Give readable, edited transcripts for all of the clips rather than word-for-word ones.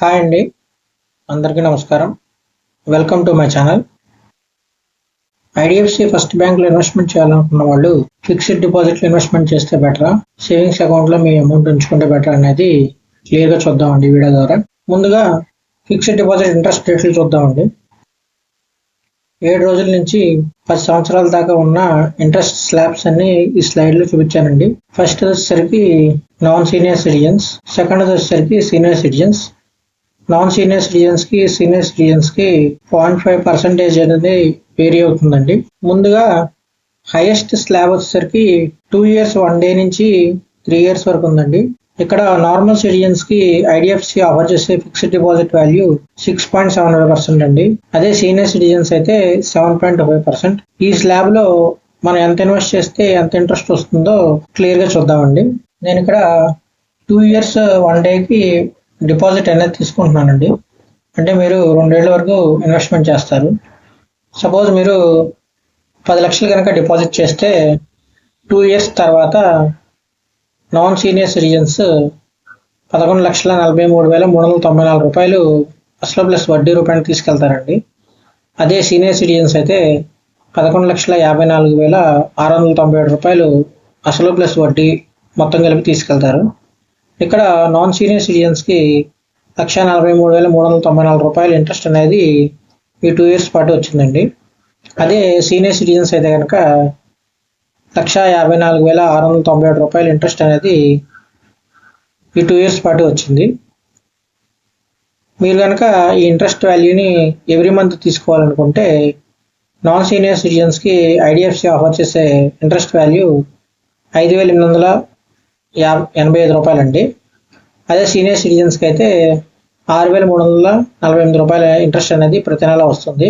Hi అండి, అందరికీ నమస్కారం. Welcome to my channel. IDFC first బ్యాంక్లో ఇన్వెస్ట్మెంట్ చేయాలనుకున్న వాళ్ళు ఫిక్స్డ్ డిపాజిట్లో ఇన్వెస్ట్మెంట్ చేస్తే బెటరా, సేవింగ్స్ అకౌంట్లో మీ అమౌంట్ ఉంచుకుంటే బెటర్ అనేది క్లియర్గా చూద్దామండి వీడియో ద్వారా. ముందుగా ఫిక్స్డ్ డిపాజిట్ ఇంట్రెస్ట్ రేట్లు చూద్దామండి. 7 రోజుల నుంచి 10 సంవత్సరాల దాకా ఉన్న ఇంట్రెస్ట్ స్లాబ్స్ అన్ని ఈ స్లైడ్లో చూపించానండి. ఫస్ట్ వచ్చేసరికి నాన్ సీనియర్ సిటిజన్స్, సెకండ్ వచ్చేసరికి senior citizens. Non senior citizens కి సీనియర్ సిటిజన్స్ కి 0.5% అనేది వేరీ అవుతుందండి. ముందుగా హైయెస్ట్ స్లాబ్ వచ్చేసరికి 2 years 1 day నుంచి 3 years వరకు ఉందండి. ఇక్కడ నార్మల్ సిటిజన్స్ కి ఐడిఎఫ్సి ఆఫర్ చేసే ఫిక్స్డ్ డిపాజిట్ వాల్యూ 6.75% అండి. అదే సీనియర్ సిటిజన్స్ అయితే 7.5%. ఈ స్లాబ్ లో మనం ఎంత ఇన్వెస్ట్ చేస్తే ఎంత ఇంట్రెస్ట్ వస్తుందో క్లియర్ గా చూద్దామండి. నేను ఇక్కడ 2 years 1 day కి డిపాజిట్ అనేది తీసుకుంటున్నానండి. అంటే మీరు 2 ఏళ్ల వరకు ఇన్వెస్ట్మెంట్ చేస్తారు. సపోజ్ మీరు 10 లక్షలు కనుక డిపాజిట్ చేస్తే 2 years తర్వాత నాన్ సీనియర్ సిటిజన్స్ 11,43,394 రూపాయలు అసలు ప్లస్ వడ్డీ రూపాయలు తీసుకెళ్తారండి. అదే సీనియర్ సిటిజన్స్ అయితే 11,54,697 రూపాయలు అసలు ప్లస్ వడ్డీ మొత్తం కలిపి తీసుకెళ్తారు. ఇక్కడ నాన్ సీనియర్ సిటిజన్స్కి 1,43,394 రూపాయలు ఇంట్రెస్ట్ అనేది ఈ 2 years పాటు వచ్చిందండి. అదే సీనియర్ సిటిజన్స్ అయితే కనుక 1,54,697 రూపాయలు ఇంట్రెస్ట్ అనేది ఈ 2 years పాటు వచ్చింది. మీరు కనుక ఈ ఇంట్రెస్ట్ వాల్యూని ఎవ్రీ మంత్ తీసుకోవాలనుకుంటే నాన్ సీనియర్ సిటిజన్స్కి ఐడిఎఫ్సి ఆఫర్ చేసే ఇంట్రెస్ట్ వాల్యూ 5,885 రూపాయలు అండి. అదే సీనియర్ సిటిజన్స్కి అయితే 6,348 రూపాయల ఇంట్రెస్ట్ అనేది ప్రతి నెల వస్తుంది.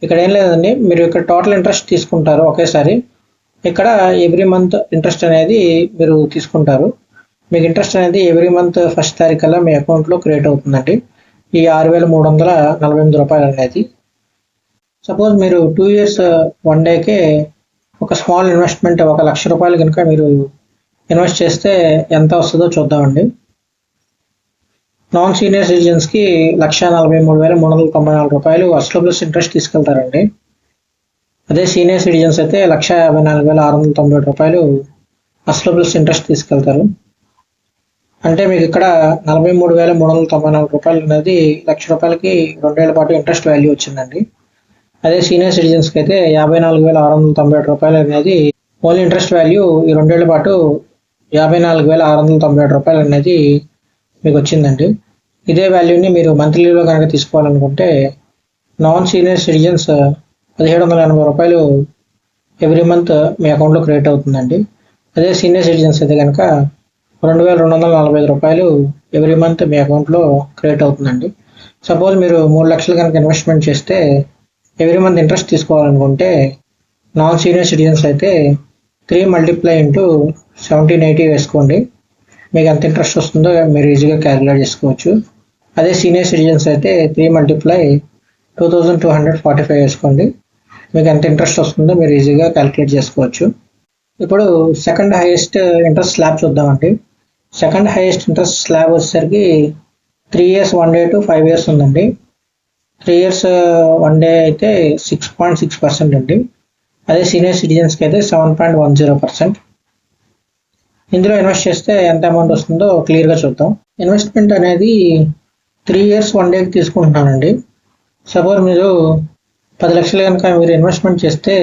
ఇక్కడ ఏం లేదండి, మీరు ఇక్కడ టోటల్ ఇంట్రెస్ట్ తీసుకుంటారు ఒకేసారి. ఇక్కడ ఎవ్రీ మంత్ ఇంట్రెస్ట్ అనేది మీరు తీసుకుంటారు. మీకు ఇంట్రెస్ట్ అనేది ఎవ్రీ మంత్ ఫస్ట్ తారీఖు కల్లా మీ అకౌంట్లో క్రియేట్ అవుతుందండి. ఈ 6,348 రూపాయలు అనేది. సపోజ్ మీరు 2 years 1 dayకే ఒక స్మాల్ ఇన్వెస్ట్మెంట్ 1,00,000 రూపాయలు కనుక మీరు ఇన్వెస్ట్ చేస్తే ఎంత వస్తుందో చూద్దామండి. నాన్ సీనియర్ సిటిజన్స్కి 1,43,394 రూపాయలు అసలు ప్లస్ ఇంట్రెస్ట్ తీసుకెళ్తారండి. అదే సీనియర్ సిటిజన్స్ అయితే 1,54,697 రూపాయలు అసలు ప్లస్ ఇంట్రెస్ట్ తీసుకెళ్తారు. అంటే మీకు ఇక్కడ 43,394 రూపాయలు అనేది 1,00,000 రూపాయలకి 2 ఏళ్ల పాటు ఇంట్రెస్ట్ వాల్యూ వచ్చిందండి. అదే సీనియర్ సిటిజన్స్కి అయితే 54,697 రూపాయలు అనేది ఓన్లీ ఇంట్రెస్ట్ వాల్యూ ఈ 2 ఏళ్ల పాటు 54,697 రూపాయలు అనేది మీకు వచ్చిందండి. ఇదే వాల్యూని మీరు మంత్లీలో కనుక తీసుకోవాలనుకుంటే నాన్ సీనియర్ సిటిజన్స్ 1,780 రూపాయలు ఎవ్రీ మంత్ మీ అకౌంట్లో క్రియేట్ అవుతుందండి. అదే సీనియర్ సిటిజన్స్ అయితే కనుక 2,245 రూపాయలు ఎవ్రీ మంత్ మీ అకౌంట్లో క్రియేట్ అవుతుందండి. సపోజ్ మీరు 3 లక్షలు కనుక ఇన్వెస్ట్మెంట్ చేస్తే ఎవ్రీ మంత్ ఇంట్రెస్ట్ తీసుకోవాలనుకుంటే నాన్ సీనియర్ సిటిజన్స్ అయితే 3 × 1780 వేసుకోండి. మీకు ఎంత ఇంట్రెస్ట్ వస్తుందో మీరు ఈజీగా క్యాలిక్యులేట్ చేసుకోవచ్చు. అదే సీనియర్ సిటిజన్స్ అయితే 3 × 2,245 వేసుకోండి. మీకు ఎంత ఇంట్రెస్ట్ వస్తుందో మీరు ఈజీగా క్యాలిక్యులేట్ చేసుకోవచ్చు. ఇప్పుడు సెకండ్ హైయెస్ట్ ఇంట్రెస్ట్ స్లాబ్ చూద్దామండి. సెకండ్ హైయెస్ట్ ఇంట్రెస్ట్ స్లాబ్ వచ్చేసరికి 3 years 1 day to 5 years ఉందండి. 3 years 1 day అయితే 6.6% అండి. అదే సీనియర్ సిటిజన్స్కి అయితే 7.10%. ఇందులో ఇన్వెస్ట్ చేస్తే ఎంత అమౌంట్ వస్తుందో క్లియర్గా చూద్దాం. ఇన్వెస్ట్మెంట్ అనేది 3 years 1 dayకి తీసుకుంటున్నానండి. సపోజ్ మీరు 10 లక్షలు కనుక మీరు ఇన్వెస్ట్మెంట్ చేస్తే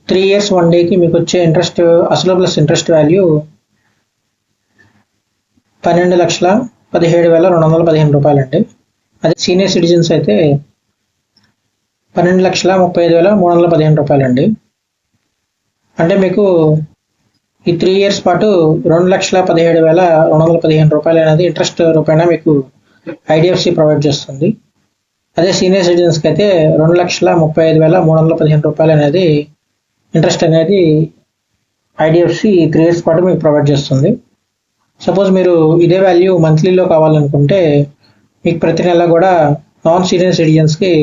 3 years 1 dayకి మీకు వచ్చే ఇంట్రెస్ట్ అసలు ప్లస్ ఇంట్రెస్ట్ వాల్యూ 12,17,215 రూపాయలు అండి. అదే సీనియర్ సిటిజన్స్ అయితే 12,35,315 రూపాయలు అండి. అంటే మీకు ఈ 3 years పాటు 2,17,215 రూపాయలు అనేది ఇంట్రెస్ట్ రూపాయన మీకు ఐడిఎఫ్సి ప్రొవైడ్ చేస్తుంది. అదే సీనియర్ సిటిజన్స్కి అయితే 2,35,315 రూపాయలు అనేది ఇంట్రెస్ట్ అనేది ఐడిఎఫ్సి 3 years పాటు మీకు ప్రొవైడ్ చేస్తుంది. సపోజ్ మీరు ఇదే వాల్యూ మంత్లీలో కావాలనుకుంటే మీకు ప్రతి నెల కూడా నాన్ సీనియర్ సిటిజన్స్కి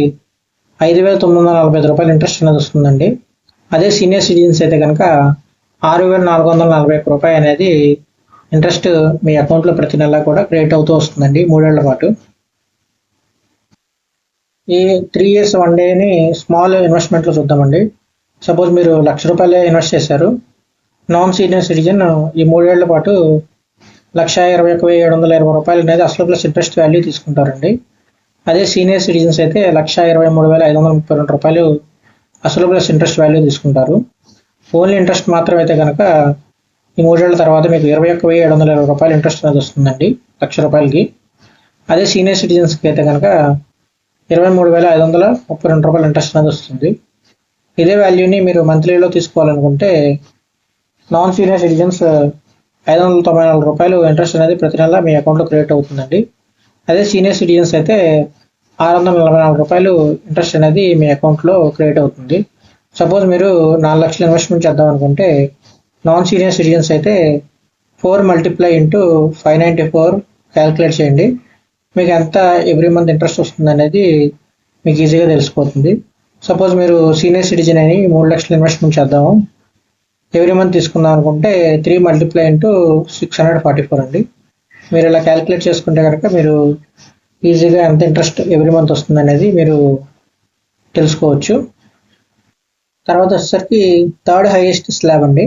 5,945 రూపాయలు ఇంట్రెస్ట్ అనేది వస్తుందండి. అదే సీనియర్ సిటిజన్స్ అయితే కనుక 6,441 రూపాయలు అనేది ఇంట్రెస్ట్ మీ అకౌంట్లో ప్రతి నెల కూడా క్రియేట్ అవుతూ వస్తుందండి 3 ఏళ్ల పాటు. ఈ 3 years 1 dayని స్మాల్ ఇన్వెస్ట్మెంట్లో చూద్దామండి. సపోజ్ మీరు ₹1,00,000 ఇన్వెస్ట్ చేశారు. నాన్ సీనియర్ సిటిజన్ ఈ 3 ఏళ్ల పాటు ₹1,21,720 అనేది అసలు ప్లస్ ఇంట్రెస్ట్ వాల్యూ తీసుకుంటారండి. అదే సీనియర్ సిటిజన్స్ అయితే ₹1,23,532 అసలు ప్లస్ ఇంట్రెస్ట్ వాల్యూ తీసుకుంటారు. ఓన్లీ ఇంట్రెస్ట్ మాత్రం అయితే కనుక ఈ 3 ఏళ్ల తర్వాత మీకు ₹21,720 ఇంట్రెస్ట్ అనేది వస్తుందండి ₹1,00,000కి. అదే సీనియర్ సిటిజన్స్కి అయితే కనుక ₹23,532 ఇంట్రెస్ట్ అనేది వస్తుంది. ఇదే వాల్యూని మీరు మంత్లీలో తీసుకోవాలనుకుంటే నాన్ సీనియర్ సిటిజన్స్ ₹594 ఇంట్రెస్ట్ అనేది ప్రతి నెల మీ అకౌంట్లో క్రియేట్ అవుతుందండి. అదే సీనియర్ సిటిజన్స్ అయితే ₹644 ఇంట్రెస్ట్ అనేది మీ అకౌంట్లో క్రియేట్ అవుతుంది. సపోజ్ మీరు 4 లక్షలు ఇన్వెస్ట్మెంట్ చేద్దాం అనుకుంటే నాన్ సీనియర్ సిటిజన్స్ అయితే 4 × 594 క్యాలిక్యులేట్ చేయండి. మీకు ఎంత ఎవ్రీ మంత్ ఇంట్రెస్ట్ వస్తుంది అనేది మీకు ఈజీగా తెలిసిపోతుంది. సపోజ్ మీరు సీనియర్ సిటిజన్ అని 3 లక్షలు ఇన్వెస్ట్మెంట్ చేద్దాము, ఎవ్రీ మంత్ తీసుకుందాం అనుకుంటే 3 × 644 అండి. మీరు ఇలా క్యాలిక్యులేట్ చేసుకుంటే కనుక మీరు ఈజీగా ఎంత ఇంట్రెస్ట్ ఎవ్రీ మంత్ వస్తుంది అనేది మీరు తెలుసుకోవచ్చు. తర్వాత వచ్చేసరికి థర్డ్ హైయెస్ట్ స్లాబ్ అండి,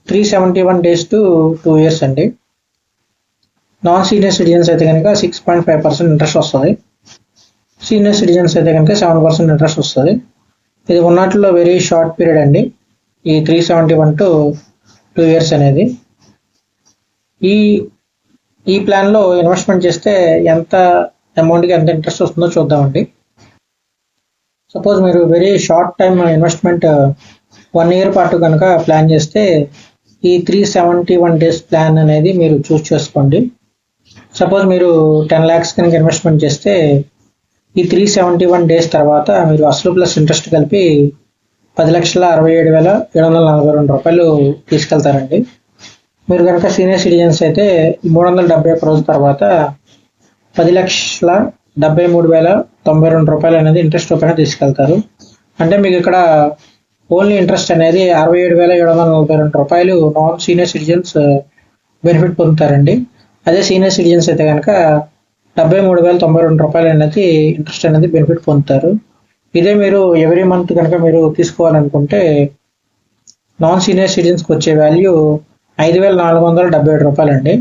371 days to 2 years అండి. నాన్ సీనియర్ సిటిజన్స్ అయితే కనుక 6.5% ఇంట్రెస్ట్ వస్తుంది. సీనియర్ సిటిజన్స్ అయితే కనుక 7% ఇంట్రెస్ట్ వస్తుంది. ఇది ఉన్నట్లో వెరీ షార్ట్ పీరియడ్ అండి, ఈ 371 to 2 years అనేది. ఈ ప్లాన్లో ఇన్వెస్ట్మెంట్ చేస్తే ఎంత అమౌంట్కి ఎంత ఇంట్రెస్ట్ వస్తుందో చూద్దామండి. సపోజ్ మీరు very short time investment 1 year పాటు కనుక ప్లాన్ చేస్తే ఈ 371 days ప్లాన్ అనేది మీరు చూస్ చేసుకోండి. సపోజ్ మీరు 10 lakhs కనుక ఇన్వెస్ట్మెంట్ చేస్తే ఈ 371 days తర్వాత మీరు అసలు ప్లస్ ఇంట్రెస్ట్ కలిపి ₹10,67,742 తీసుకెళ్తారండి. మీరు కనుక సీనియర్ సిటిజన్స్ అయితే 371 రోజుల తర్వాత ₹10,73,092 అనేది ఇంట్రెస్ట్ రూపాయన తీసుకెళ్తారు. అంటే మీకు ఇక్కడ ఓన్లీ ఇంట్రెస్ట్ అనేది ₹67,742 నాన్ సీనియర్ సిటిజన్స్ బెనిఫిట్ పొందుతారండి. అదే సీనియర్ సిటిజన్స్ అయితే కనుక ₹73,092 అనేది ఇంట్రెస్ట్ అనేది బెనిఫిట్ పొందుతారు. ఇదే మీరు ఎవ్రీ మంత్ కనుక మీరు తీసుకోవాలనుకుంటే నాన్ సీనియర్ సిటిజన్స్కి వచ్చే వాల్యూ ₹5,477 అండి.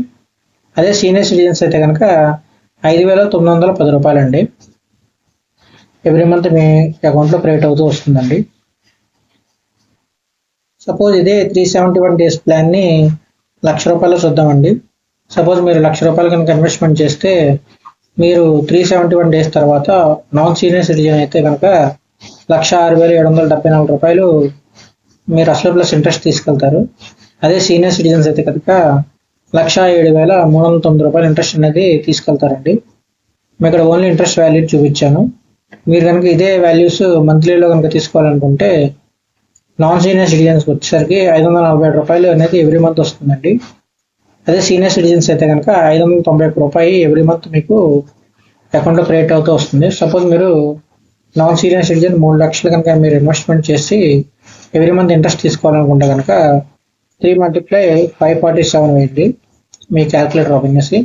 అదే సీనియర్ సిటిజన్స్ అయితే కనుక ₹5,910 అండి. ఎవ్రీ మంత్ మీ అకౌంట్లో క్రియేట్ అవుతూ వస్తుందండి. సపోజ్ ఇదే 371 days ప్లాన్ని ₹1,00,000 చూద్దామండి. సపోజ్ మీరు ₹1,00,000 కనుక ఇన్వెస్ట్మెంట్ చేస్తే మీరు 371 days తర్వాత నాన్ సీనియర్ సిటిజన్ అయితే కనుక ₹1,06,774 మీరు అసలు ప్లస్ ఇంట్రెస్ట్ తీసుకెళ్తారు. అదే సీనియర్ సిటిజన్స్ అయితే కనుక ₹107,309 ఇంట్రెస్ట్ అనేది తీసుకెళ్తారండి. మేము ఇక్కడ ఓన్లీ ఇంట్రెస్ట్ వాల్యూ చూపించాను. మీరు కనుక ఇదే వాల్యూస్ మంత్లీలో కనుక తీసుకోవాలనుకుంటే నాన్ సీనియర్ సిటిజన్స్కి వచ్చేసరికి ₹547 అనేది ఎవ్రీ మంత్ వస్తుందండి. అదే సీనియర్ సిటిజన్స్ అయితే కనుక ₹591 ఎవ్రీ మంత్ మీకు అకౌంట్లో క్రియేట్ అవుతూ వస్తుంది. సపోజ్ మీరు నాన్ సీనియర్ సిటిజన్ 3 లక్షలు కనుక మీరు ఇన్వెస్ట్మెంట్ చేసి ఎవ్రీ మంత్ ఇంట్రెస్ట్ తీసుకోవాలనుకుంటే కనుక 3 × 547 వేయండి మీ క్యాల్కులేటర్ ఓపెన్ చేసి.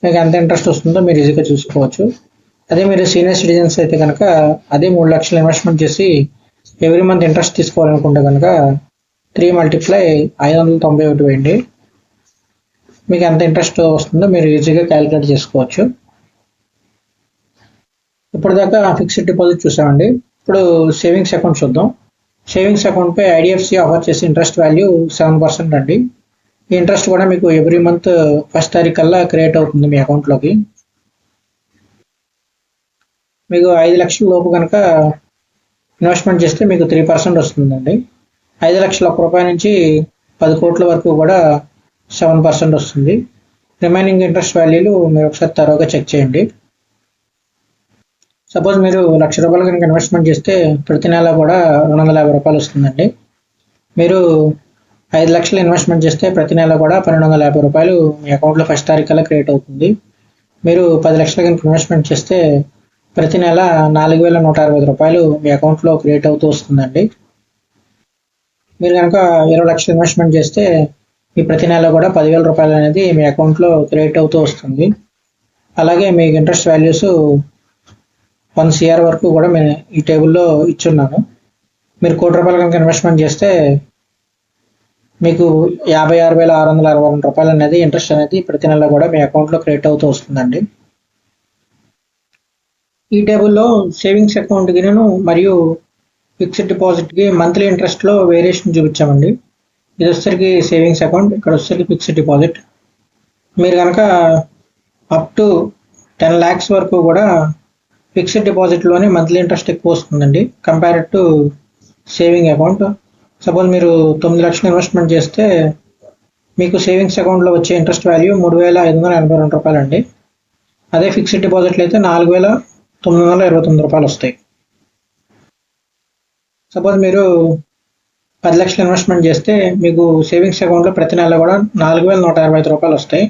మీకు ఎంత ఇంట్రెస్ట్ వస్తుందో మీరు ఈజీగా చూసుకోవచ్చు. అదే మీరు సీనియర్ సిటిజన్స్ అయితే కనుక అదే 3 లక్షలు ఇన్వెస్ట్మెంట్ చేసి ఎవ్రీ మంత్ ఇంట్రెస్ట్ తీసుకోవాలనుకుంటే కనుక 3 × 591 వేయండి. మీకు ఎంత ఇంట్రెస్ట్ వస్తుందో మీరు ఈజీగా క్యాలిక్యులేట్ చేసుకోవచ్చు. ఇప్పుడు దాకా ఫిక్స్డ్ డిపాజిట్ చూసామండి. ఇప్పుడు సేవింగ్స్ అకౌంట్ చూద్దాం. సేవింగ్స్ అకౌంట్పై ఐడిఎఫ్సి ఆఫర్ చేసే ఇంట్రెస్ట్ వాల్యూ 7% అండి. ఈ ఇంట్రెస్ట్ కూడా మీకు ఎవ్రీ మంత్ 1st తారీఖు కల్లా క్రియేట్ అవుతుంది మీ అకౌంట్లోకి. మీకు 5 లక్షల లోపు కనుక ఇన్వెస్ట్మెంట్ చేస్తే మీకు 3% వస్తుందండి. 5 లక్షల రూపాయల నుంచి 10 కోట్ల వరకు కూడా 7% వస్తుంది. రిమైనింగ్ ఇంట్రెస్ట్ వాల్యూలు మీరు ఒకసారి తరోగా చెక్ చేయండి. సపోజ్ మీరు ₹1,00,000 కనుక ఇన్వెస్ట్మెంట్ చేస్తే ప్రతి నెల కూడా ₹250 వస్తుందండి. మీరు 5 లక్షలు ఇన్వెస్ట్మెంట్ చేస్తే ప్రతి నెల కూడా ₹1,250 మీ అకౌంట్లో 1st తారీఖు కల్లా క్రియేట్ అవుతుంది. మీరు 10 లక్షలు కనుక ఇన్వెస్ట్మెంట్ చేస్తే ప్రతి నెల ₹4,160 మీ అకౌంట్లో క్రియేట్ అవుతూ వస్తుందండి. మీరు కనుక 20 లక్షలు ఇన్వెస్ట్మెంట్ చేస్తే ఈ ప్రతి నెల కూడా 10,000 రూపాయలు అనేది మీ అకౌంట్లో క్రెడిట్ అవుతూ వస్తుంది. అలాగే మీకు ఇంట్రెస్ట్ వాల్యూస్ 1 CR వరకు కూడా నేను ఈ టేబుల్లో ఇచ్చున్నాను. మీరు ₹1,00,00,000 కనుక ఇన్వెస్ట్మెంట్ చేస్తే మీకు ₹56,662 అనేది ఇంట్రెస్ట్ అనేది ప్రతి నెల కూడా మీ అకౌంట్లో క్రెడిట్ అవుతూ వస్తుందండి. ఈ టేబుల్లో సేవింగ్స్ అకౌంట్కి మరియు ఫిక్స్డ్ డిపాజిట్కి మంత్లీ ఇంట్రెస్ట్లో వేరియేషన్ చూపించామండి. ఇది వచ్చేసరికి సేవింగ్స్ అకౌంట్, ఇక్కడ వచ్చేసరికి ఫిక్స్డ్ డిపాజిట్. మీరు కనుక అప్ టు 10 lakhs వరకు కూడా ఫిక్స్డ్ డిపాజిట్లోనే మంత్లీ ఇంట్రెస్ట్ ఎక్కువ వస్తుందండి compared to saving account. Suppose మీరు 9 లక్షలు ఇన్వెస్ట్మెంట్ చేస్తే మీకు సేవింగ్స్ అకౌంట్లో వచ్చే ఇంట్రెస్ట్ వాల్యూ ₹3,582 అండి. అదే ఫిక్స్డ్ డిపాజిట్లు అయితే ₹4,929 వస్తాయి. సపోజ్ మీరు 10 లక్షలు ఇన్వెస్ట్మెంట్ చేస్తే మీకు సేవింగ్స్ అకౌంట్లో ప్రతి నెల కూడా ₹4,125 వస్తాయి.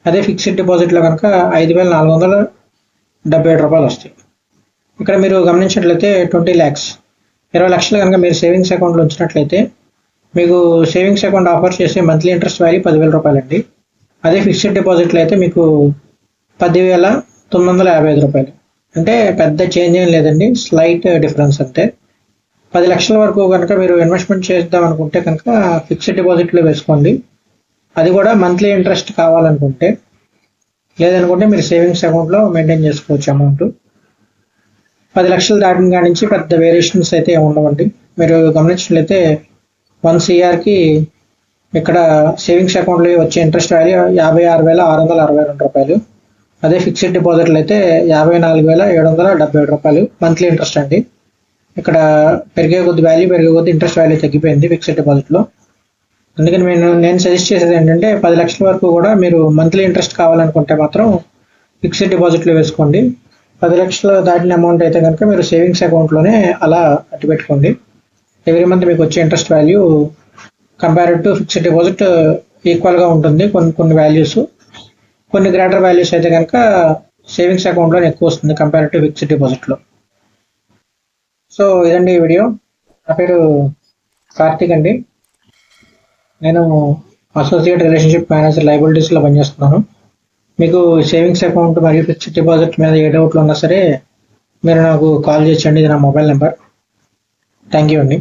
అదే ఫిక్స్డ్ డిపాజిట్లో కనుక ₹5,477 వస్తాయి. ఇక్కడ మీరు గమనించినట్లయితే 20 lakhs 20 లక్షలు కనుక మీరు సేవింగ్స్ అకౌంట్లో ఉంచినట్లయితే మీకు సేవింగ్స్ అకౌంట్ ఆఫర్ చేసే మంత్లీ ఇంట్రెస్ట్ వాల్యూ ₹10,000 అండి. అదే ఫిక్స్డ్ డిపాజిట్లో అయితే మీకు ₹10,955. అంటే పెద్ద చేంజ్ ఏం లేదండి, స్లైట్ డిఫరెన్స్ అంతే. 10 లక్షల వరకు కనుక మీరు ఇన్వెస్ట్మెంట్ చేద్దాం అనుకుంటే కనుక ఫిక్స్డ్ డిపాజిట్లో వేసుకోండి. అది కూడా మంత్లీ ఇంట్రెస్ట్ కావాలనుకుంటే. లేదనుకుంటే మీరు సేవింగ్స్ అకౌంట్లో మెయింటైన్ చేసుకోవచ్చు అమౌంట్. 10 లక్షలు దాటిన కాడి నుంచి పెద్ద వేరియేషన్స్ అయితే ఉండవండి. మీరు గమనించినట్లయితే 1 CRకి ఇక్కడ సేవింగ్స్ అకౌంట్లో వచ్చే ఇంట్రెస్ట్ వాల్యూ ₹56,662. అదే ఫిక్స్డ్ డిపాజిట్లు అయితే ₹54,777 మంత్లీ ఇంట్రెస్ట్ అండి. ఇక్కడ పెరిగే కొద్ది వాల్యూ పెరిగే కొద్ది ఇంట్రెస్ట్ వాల్యూ తగ్గిపోయింది ఫిక్స్డ్ డిపాజిట్లో. అందుకని నేను సజెస్ట్ చేసేది ఏంటంటే 10 లక్షల వరకు కూడా మీరు మంత్లీ ఇంట్రెస్ట్ కావాలనుకుంటే మాత్రం ఫిక్స్డ్ డిపాజిట్లో వేసుకోండి. 10 లక్షలు దాటిన అమౌంట్ అయితే కనుక మీరు సేవింగ్స్ అకౌంట్లోనే అలా అట్టి పెట్టుకోండి. ఎవ్రీ మంత్ మీకు వచ్చే interest value compared to fixed deposit ఈక్వల్గా ఉంటుంది. కొన్ని వాల్యూస్, కొన్ని గ్రేటర్ వాల్యూస్ అయితే కనుక సేవింగ్స్ అకౌంట్లోనే ఎక్కువ వస్తుంది కంపేర్డ్ టు ఫిక్స్డ్ డిపాజిట్లో. సో ఇదండి ఈ వీడియో. నా పేరు కార్తిక్ అండి. నేను అసోసియేట్ రిలేషన్షిప్ మేనేజర్ లయబిలిటీస్లో పనిచేస్తున్నాను. మీకు సేవింగ్స్ అకౌంట్ మరియు ఫిక్స్డ్ డిపాజిట్ మీద ఏ డౌట్లు ఉన్నా సరే మీరు నాకు కాల్ చేయండి. ఇది నా మొబైల్ నెంబర్. థ్యాంక్ యూ అండి.